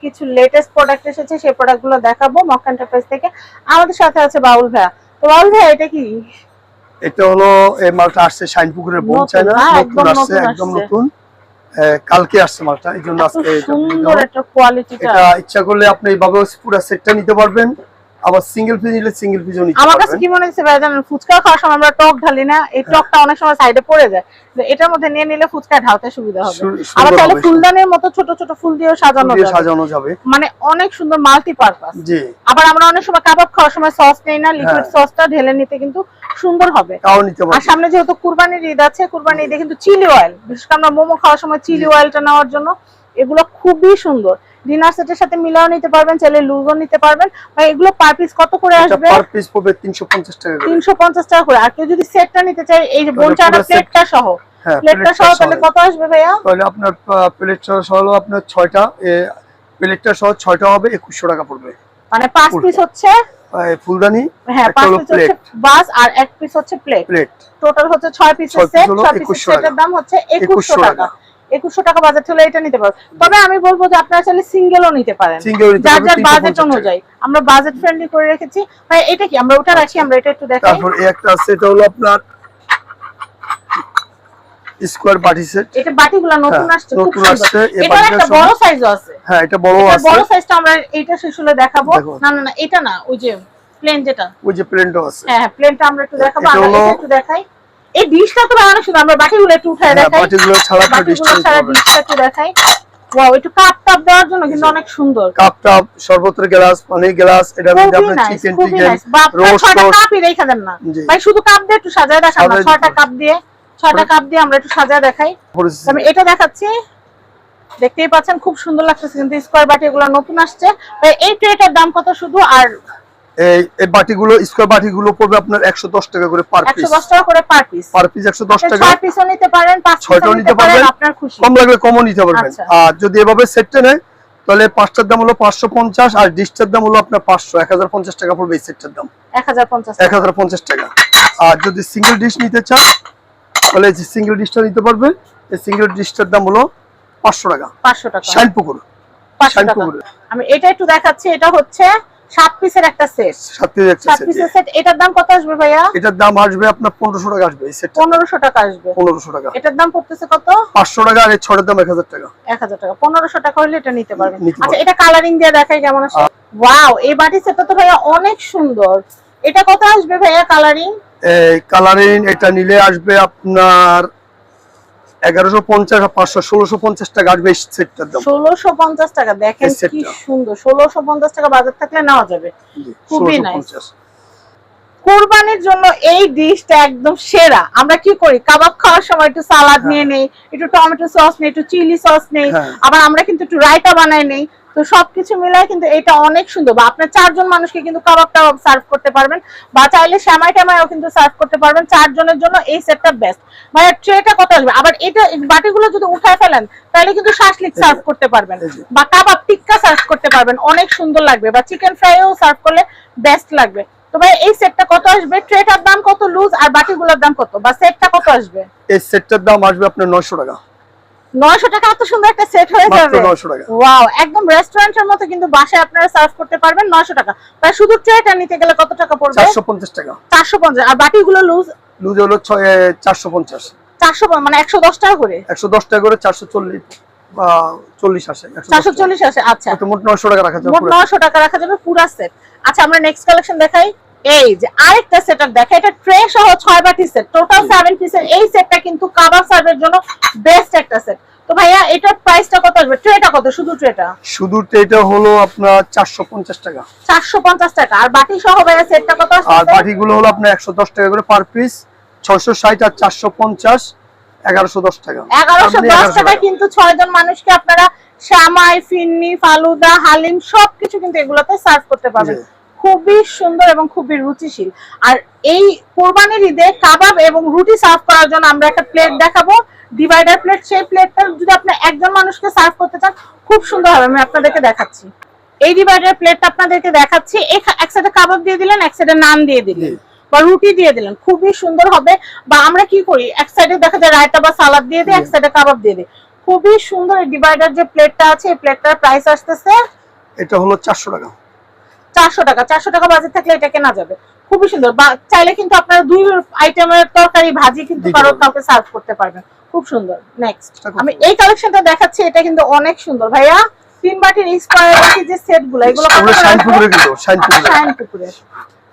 কিছু latest product এসেছে, সেই প্রোডাক্টগুলো দেখাবো মক্কা এন্টারপ্রাইজ থেকে। আমাদের সাথে আছে বাউল ভাইয়া। তো বাউল ভাইয়া, এটা কি? এটা হলো এই মালটা আসছে শাইনপুকুরের বোন চায়না, নতুন আসছে, একদম নতুন, কালকে আসছে মালটা। এই জন্য আজকে সুন্দর একটা কোয়ালিটিটা। এটা ইচ্ছা করলে আপনি এইভাবে পুরো সেটটা নিতে পারবেন, আবার সিঙ্গেল পিস নিলে সিঙ্গেল পিসও নিতে পারবেন। আমার কাছে কি মনে হচ্ছে ভাই জানেন, ফুচকা খাওয়ার সময় আমরা টক ঢালি না, এই টকটা অনেক সময় সাইডে পড়ে যায়, তো এটার মধ্যে নিয়ে নিলে ফুচকা ঢালতে সুবিধা হবে। আবার তাহলে ফুলদানির মতো ছোট ছোট ফুল দিয়েও সাজানো যাবে, মানে অনেক সুন্দর মাল্টি পারপাস। জি। আবার আমরা অনেক সময় কাবাব খাওয়ার সময় সস নেই না, লিকুইড সসটা ঢেলে নিতে কিন্তু সুন্দর হবে। আর সামনে যেহেতু কুরবানির ঈদ আছে, কুরবানির ঈদে কিন্তু চিলি অয়েল, বিশেষ করে আমরা মোমো খাওয়ার সময় চিলি অয়েলটা নেওয়ার জন্য এগুলো খুবই সুন্দর। ডিনার সেটের সাথে মিলাও নিতে পারবেন, চাইলে লুজও নিতে পারবেন। ভাই এগুলো পার পিস কত করে আসবে? পার পিস পড়বে 350 টাকা করে। 350 টাকা করে। আর কেউ যদি সেটটা নিতে চায়, এই যে বোনচাটা প্লেটটা সহ, প্লেটটা সহ তাহলে কত আসবে ভাইয়া? তাহলে আপনার প্লেটটা সহ হলো আপনার 6টা, প্লেটটা সহ 6টা হবে 2100 টাকা পড়বে। মানে 5 পিস হচ্ছে ফুলদানি, হ্যাঁ 5 পিস হচ্ছে বাস, আর 1 পিস হচ্ছে প্লেট। টোটাল হচ্ছে 6 পিসের সেট। 6 পিসের সেটের দাম হচ্ছে 2100 টাকা। 2100 টাকা বাজেট হলে এটা নিতে পারবেন। তবে আমি বলবো যে আপনারা চাইলে সিঙ্গেলও নিতে পারেন, যার যার বাজেট অনুযায়ী। আমরা বাজেট ফ্রেন্ডলি করে রেখেছি। ভাই এটা কি? আমরা ওটা রাখি, আমরা এটা একটু দেখাই। তারপর এই একটা আছে, এটা হলো আপনার স্কয়ার বাটি সেট। এটা বাটিগুলো নতুন আসছে, খুব সুন্দর। এটা একটা বড় সাইজও আছে। হ্যাঁ, এটা বড় আছে। বড় সাইজটা আমরা এইটা শেষে দেখাবো। না না না, এটা না, ওই যে প্লেন যেটা, ওই যে প্লেনটাও আছে। হ্যাঁ প্লেনটা আমরা একটু দেখাবো। আমরা এটা একটু দেখাই। এই ডিশটা তো অনেক সুন্দর। আমরা বাটিগুলো একটু উঠায় দেখাই। বাটিগুলো ছাড়া ডিশটা একটু দেখাই। ওয়াও, একটু কাপ টাপ দেওয়ার জন্য কিন্তু অনেক সুন্দর। কাপ টাপ, শরবতের গ্লাস, পানির গ্লাস, এটা মধ্যে আপনি চিকেন রোস্ট কাপই রেখে দেন না ভাই, শুধু কাপ দিয়ে একটু সাজায় দেখান না। 6টা কাপ দিয়ে আমরা একটু সাজায় দেখাই। আমি এটা দেখাচ্ছি, দেখতেই পাচ্ছেন খুব সুন্দর লাগতেছে কিন্তু স্কয়ার বাটি এগুলো নতুন আসছে। এই ট্রেটার দাম কত শুধু? আর এই বাটিগুলো, স্কয়ার বাটিগুলো পড়বে আপনার 110 টাকা করে পার পিস। 110 টাকা করে পার পিস। পার পিস 110 টাকা। 6 পিসও নিতে পারেন, 5 পিসও নিতে পারেন, আপনার খুশি। কম লাগলে কমও নিতে পারবেন। আর যদি এভাবে সেটটা নেয় তাহলে পাঁচটার দাম হলো 550, আর ডিশটার দাম হলো আপনার 500, 1050 টাকা পড়বে এই সেটটার দাম। 1050 টাকা। আর যদি সিঙ্গেল ডিশ নিতে চান তাহলে এই সিঙ্গেল ডিশটা নিতে পারবেন। এই সিঙ্গেল ডিশটার দাম হলো 500 টাকা। 500 টাকা। শাইনপুকুর। 500 টাকা। আমি এটা একটু দেখাচ্ছি। এটা হচ্ছে 7 পিসের একটা সেট। 7 পিসের সেট। এটার দাম কত আসবে ভাইয়া? এটার দাম আসবে আপনার 1500 টাকা আসবে এই সেটটা। 1500 টাকা আসবে। 1500 টাকা। এটার দাম পড়তেছে কত? 500 টাকা। আর এই ছড়ের দাম 1000 টাকা। 1000 টাকা। 1500 টাকা হলে এটা নিতে পারবেন। আচ্ছা, এটা কালারিং দিয়ে দেখাই কেমন আসে। ওয়াও, এই বাটি সেটটা তো ভাইয়া অনেক সুন্দর। এটা কত আসবে ভাইয়া কালারিং? এই কালারিং এটা নিলে আসবে আপনার 1150 আর 500, 1650 টাকা আসবে এই সেটটার দাম। 1650 টাকা। দেখেন কি সুন্দর। 1650 টাকা বাজার থাকলে নেওয়া যাবে। খুবই নাইস। কুরবানির জন্য এই ডিশটা একদম সেরা। আমরা কি করি, কাবাব খাওয়ার সময় একটু সালাদ নিয়ে নেই, একটু টমেটো সস নেই, একটু চিলি সস নেই, আবার আমরা কিন্তু একটু রায়তা বানাই নেই। তো সবকিছু মিলাই কিন্তু এটা অনেক সুন্দর। বা আপনার 4 জন মানুষকে কিন্তু কাবাব টাবাব সার্ভ করতে পারবেন, বা চাইলে সেমাই টামাইও কিন্তু সার্ভ করতে পারবেন। 4 জনের জন্য এই সেটটা বেস্ট। ভাইয়া ট্রেটা কত আসবে? আবার এটা বাটিগুলো যদি উঠায় ফেলেন তাহলে কিন্তু শাসলিক সার্ভ করতে পারবেন, বা কাবাব টিক্কা সার্ভ করতে পারবেন, অনেক সুন্দর লাগবে। বা চিকেন ফ্রাইও সার্ভ করলে বেস্ট লাগবে। তো ভাই এই সেটটা কত আসবে? ট্রেটার দাম কত লুজ, আর বাটিগুলোর দাম কত, বা সেটটা কত আসবে? এই সেটটার দাম আসবে আপনার 900 টাকা। 900 টাকা। এত সুন্দর একটা সেট হয়ে যাবে। 900 টাকা। ওয়াও, একদম রেস্টুরেন্টের মতো কিন্তু বাসায় আপনারা সার্ভ করতে পারবেন 900 টাকা। তাই শুধু ট্রেটা নিতে গেলে কত টাকা পড়বে? 450 টাকা। 450। আর বাটিগুলো লুজ হলো 450। 450 মানে 110 টাকা করে। 110 টাকা করে 440 বা 40 আসে। 440 আসে। আচ্ছা, তো মোট 900 টাকা রাখা যাবে। মোট 900 টাকা রাখা যাবে পুরো সেট। আচ্ছা, আমরা নেক্সট কালেকশন দেখাই। এই যে আরেকটা সেটআপ দেখা, এটা ট্রে সহ 6 বাটি সেট, টোটাল 7 পিসের এই সেটটা কিন্তু কাবাব সার্ভের জন্য বেস্ট একটা সেট। তো ভাইয়া এটার প্রাইসটা কত আসবে? ট্রেটা কত? শুধু ট্রেটা? শুধু ট্রেটা হলো আপনার 450 টাকা। 450 টাকা। আর বাটি সহ ভাইয়া সেটটা কত আসবে? আর বাটিগুলো হলো আপনার 110 টাকা করে পার পিস। 660 আর 450 1110 টাকা। 1110 টাকা কিন্তু 6 জন মানুষকে আপনারা শামাই, ফিন্নি, ফালুদা, হালিম সবকিছু কিন্তু এগুলোতে সার্ভ করতে পারবেন। খুবই সুন্দর এবং খুবই রুচিশীল। আর এই কুরবানির ঈদে কাবাব এবং রুটি সার্ভ করার জন্য আমরা একটা প্লেট দেখাবো, ডিভাইডার প্লেট। সেই প্লেটটা যদি আপনি একজন মানুষকে সার্ভ করতে চান খুব সুন্দর হবে। আমি আপনাদেরকে দেখাচ্ছি। এই ডিভাইডার প্লেটটা আপনাদেরকে দেখাচ্ছি। এক সাইডে কাবাব দিয়ে দিলেন, এক সাইডে নান দিয়ে দিলেন, বা রুটি দিয়ে দিলেন, খুবই সুন্দর হবে। বা আমরা কি করি, এক সাইডে দেখা যায় রায়তা বা সালাদ দিয়ে দিই, এক সাইডে কাবাব দিয়ে দিই। খুবই সুন্দর। এই ডিভাইডার যে প্লেটটা আছে এই প্লেটটার প্রাইস আসতেছে এটা হলো 400 টাকা। 400 টাকা। 400 টাকা বাজেট থাকলে এটা কেনা যাবে। খুবই সুন্দর। চাইলে কিন্তু আপনারা দুই আইটেমের তরকারি ভাজি কিন্তু কাউকে সার্ভ করতে পারবেন। খুব সুন্দর। নেক্সট আমি এই কালেকশনটা দেখাচ্ছি, এটা কিন্তু অনেক সুন্দর ভাইয়া। 3 বাটির স্কয়ার বাটি যে সেটগুলো এগুলো কত করে? শাইনপুকুরে কিন্তু শাইনপুকুরে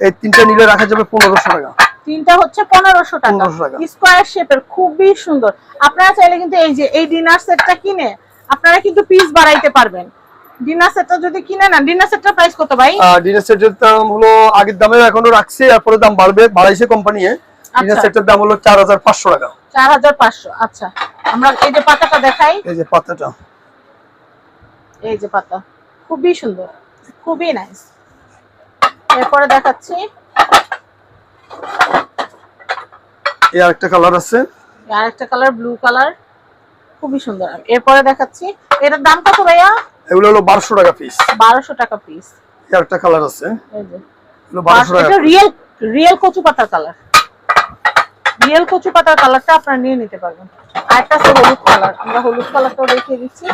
এই তিনটা নিলে রাখা যাবে 1500 টাকা। তিনটা হচ্ছে 1500 টাকা স্কয়ার শেপের, খুবই সুন্দর। আপনারা চাইলে কিন্তু এই যে এই ডিনার সেটটা কিনে আপনারা কিন্তু পিস বাড়াইতে পারবেন। ডিনার সেটটা যদি কিনে নেন, ডিনার সেটটার প্রাইস কত ভাই? ডিনার সেটের দাম হলো আগের দামে এখনো রাখছে, এরপরে দাম বাড়াইছে কোম্পানি। ডিনার সেটের দাম হলো 4500 টাকা। 4500। আচ্ছা আমরা এই যে পাতাটা দেখাই, এই যে পাতাটা, এই যে পাতা খুবই সুন্দর, খুবই নাইস। এরপরে দেখাচ্ছি এই আরেকটা কালার আছে, আরেকটা কালার ব্লু কালার, খুবই সুন্দর। এরপরে দেখাচ্ছি, এটার দাম কত ভাইয়া? এগুলো হলো 1200 টাকা পিস। 1200 টাকা পিস। এই আরেকটা কালার আছে, এই যে এগুলো 1200 টাকা। এটা রিয়েল কচু পাতার কালার। রিয়েল কচু পাতার কালারটা আপনারা নিয়ে নিতে পারবেন। আরেকটা আছে হলুদ কালার, আমরা হলুদ কালারটাও দেখিয়ে দিচ্ছি।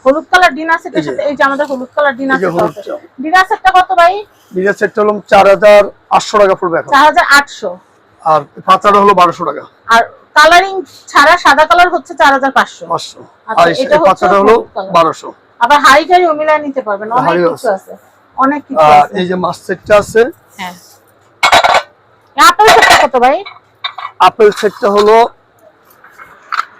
হলুদ কালার ডিনার সেটের সাথে এই যে আমাদের হলুদ কালার ডিনার সেট আছে। ডিনার সেটটা কত ভাই? ডিনার সেটটা হলো 4800 টাকা পড়বে এখন। 4800। আর পাতাটা হলো 1200 টাকা। আর কালারিং ছাড়া সাদা কালার হচ্ছে 4500। 500। আর এই পাতাটা হলো 1200। আবার হাড়ি টাড়ি মিলাই নিতে পারবেন, অনেক কিছু আছে, অনেক কিছু আছে। আর এই যে মাছ সেটটা আছে, হ্যাঁ। আপেল সেটটা কত ভাই? আপেল সেটটা হলো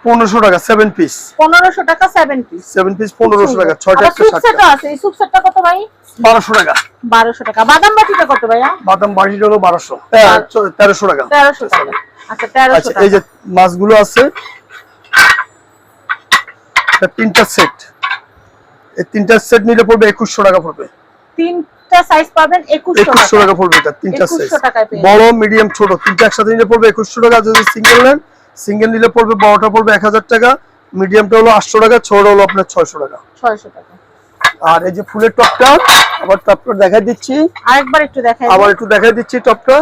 1500 টাকা 7 পিস। 1500 টাকা 7 পিস। 7 পিস 1500 টাকা। 6টা একটা 60 টাকা আছে। এই সুপ সেটটা কত ভাই? 1200 টাকা। 1200 টাকা। বাদাম বাটিটা কত ভাইয়া? বাদাম বাটিটা হলো 1200 1300 টাকা। 1300 টাকা। আচ্ছা 1300 টাকা। এই যে মাছগুলো আছে, এটা তিনটা সেট, এই তিনটা সেট নিলে পড়বে 2100 টাকা পড়বে। তিনটা সাইজ পাবেন 2100 টাকা পড়বে। এটা তিনটা সাইজ, 2100 টাকায় পেয়ে বড় মিডিয়াম ছোট তিনটা একসাথে নিলে পড়বে 2100 টাকা। যদি সিঙ্গেল নেন, সিঙ্গেল নিলে পড়বে বড়টা পড়বে 1000 টাকা, মিডিয়ামটা হলো 800 টাকা, ছোটটা হলো আপনার 600 টাকা। 600 টাকা। আর এই যে ফুলের টপটা, আবার টপটা দেখাই দিচ্ছি, আরেকবার একটু দেখাই আবার একটু দেখাই দিচ্ছি টপটা।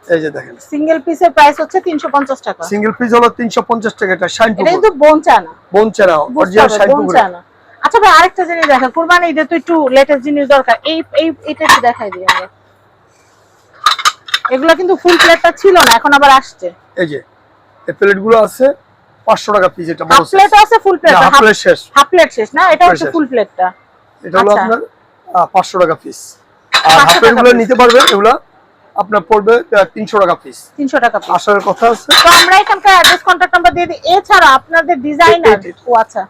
এই যে দেখেন, সিঙ্গেল পিসের প্রাইস হচ্ছে 350 টাকা। সিঙ্গেল পিস হলো 350 টাকা। এটা শাইনপুকুর, এটা কিন্তু বোনচানা, বোনচানা অরিজিনাল শাইনপুকুর। আচ্ছা ভাই আরেকটা জিনিস দেখা, কুরবানি ঈদে তো একটু লেটেস্ট জিনিস দরকার। এটা একটু দেখাই দিই আমরা। এগুলো কিন্তু ফুল প্লেটটা ছিল না, এখন আবার আসছে। এই যে এই প্লেটগুলো আছে 500 টাকা পিস। এটা বড় হাফ প্লেট আছে, ফুল প্লেট হাফ প্লেট শেষ, হাফ প্লেট শেষ না, এটা হচ্ছে ফুল প্লেটটা। এটা হলো আপনার 500 টাকা পিস। আর হাফ প্লেটগুলো নিতে পারবেন, এগুলা আপনার পড়বে 300 টাকা পিস। 300 টাকা পিস। আসার কথা আছে। তো আমরা এখানকার অ্যাড্রেস কন্টাক্ট নাম্বার দিয়ে দিই। এছাড়া আপনাদের ডিজাইনার, ও আচ্ছা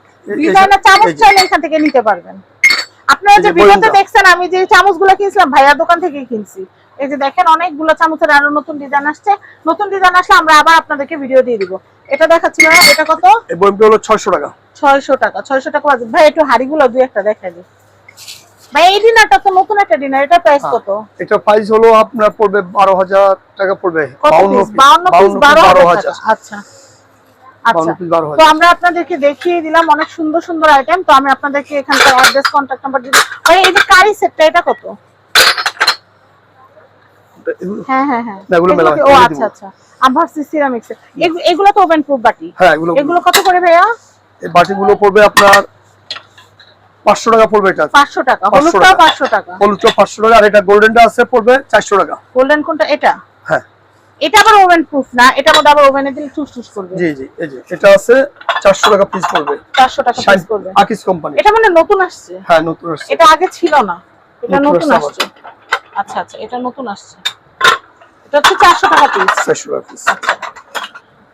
ডিজাইনার চামচ চাইলে এখান থেকে নিতে পারবেন। আপনারা যে ভিডিওতে দেখছেন আমি যে চামচগুলো কিনছিলাম ভাইয়ার দোকান থেকে কিনছি। এই যে দেখেন অনেকগুলো চামচের আরো নতুন ডিজাইন আসছে। নতুন ডিজাইন আসলে আমরা আবার আপনাদেরকে ভিডিও দিয়ে দিব। এটা দেখাচ্ছিল না, এটা কত? এই বইটা হলো 600 টাকা। 600 টাকা। 600 টাকা বাজে ভাই। একটু হাড়িগুলো দুই একটা দেখাই দিই ভাই। এই ডিনারটা তো নতুন একটা ডিনার, এটা প্রাইস কত? এটা প্রাইস হলো আপনার পড়বে 12000 টাকা পড়বে। 52 পিস 12000 টাকা। আচ্ছা আচ্ছা, তো আমরা আপনাদেরকে দেখিয়ে দিলাম অনেক সুন্দর সুন্দর আইটেম। তো আমি আপনাদেরকে এখানকার অ্যাড্রেস কন্টাক্ট নাম্বার দিয়ে দিই। ভাই এই যে কারি সেটটা এটা কত? হ্যাঁ হ্যাঁ হ্যাঁ, ও আচ্ছা আচ্ছা, আমার সিরামিক্স। এগুলো তো ওভেন প্রুফ বাটি। হ্যাঁ, এগুলো কত করে ভাইয়া? এই বাটিগুলো পড়বে আপনার 500 টাকা পড়বে। এটা 500 টাকা। হলুদটা 500 টাকা। হলুদটা 500 টাকা। আর এটা গোল্ডেনটা আছে পড়বে 400 টাকা। গোল্ডেন কোনটা? এটা? হ্যাঁ, এটা আবার ওভেন প্রুফ না, এটা মধ্যে আবার ওভেনে দিলে টুস করবে। জি জি, এই যে এটা আছে 400 টাকা পিস পড়বে। 400 টাকা পিস পড়বে। আকিস কোম্পানি। এটা মানে নতুন আসছে? হ্যাঁ, নতুন আসছে। এটা আগে ছিল না, এটা নতুন আসছে। আচ্ছা আচ্ছা, এটা নতুন আসছে। এটা হচ্ছে 400 টাকা পিস। 400 টাকা পিস। আচ্ছা,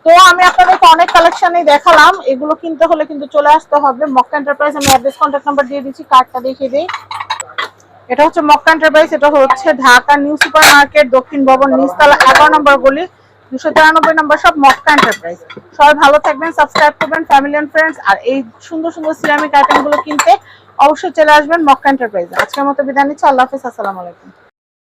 তো আমি আপনাদেরকে অনেক কালেকশনই দেখালাম। এগুলো কিনতে হলে কিন্তু চলে আসতে হবে মক্কা এন্টারপ্রাইজ। আমি অ্যাড্রেস কন্টাক্ট নাম্বার দিয়ে দিচ্ছি, কার্ডটা দেখিয়ে দেই। এটা হচ্ছে মক্কা এন্টারপ্রাইজ। এটা হচ্ছে ঢাকা নিউ সুপার মার্কেট, দক্ষিণ ভবন, নিচতলা 11 নম্বর গলি, 293 নম্বর সব, মক্কা এন্টারপ্রাইজ। সবাই ভালো থাকবেন, সাবস্ক্রাইব করবেন ফ্যামিলি এন্ড ফ্রেন্ডস। আর এই সুন্দর সুন্দর সিরামিক আইটেমগুলো কিনতে অবশ্যই চলে আসবেন মক্কা এন্টারপ্রাইজ। আজকের মতো বিদায় নিচ্ছি, আল্লাহ হাফেজ, আসসালামু আলাইকুম।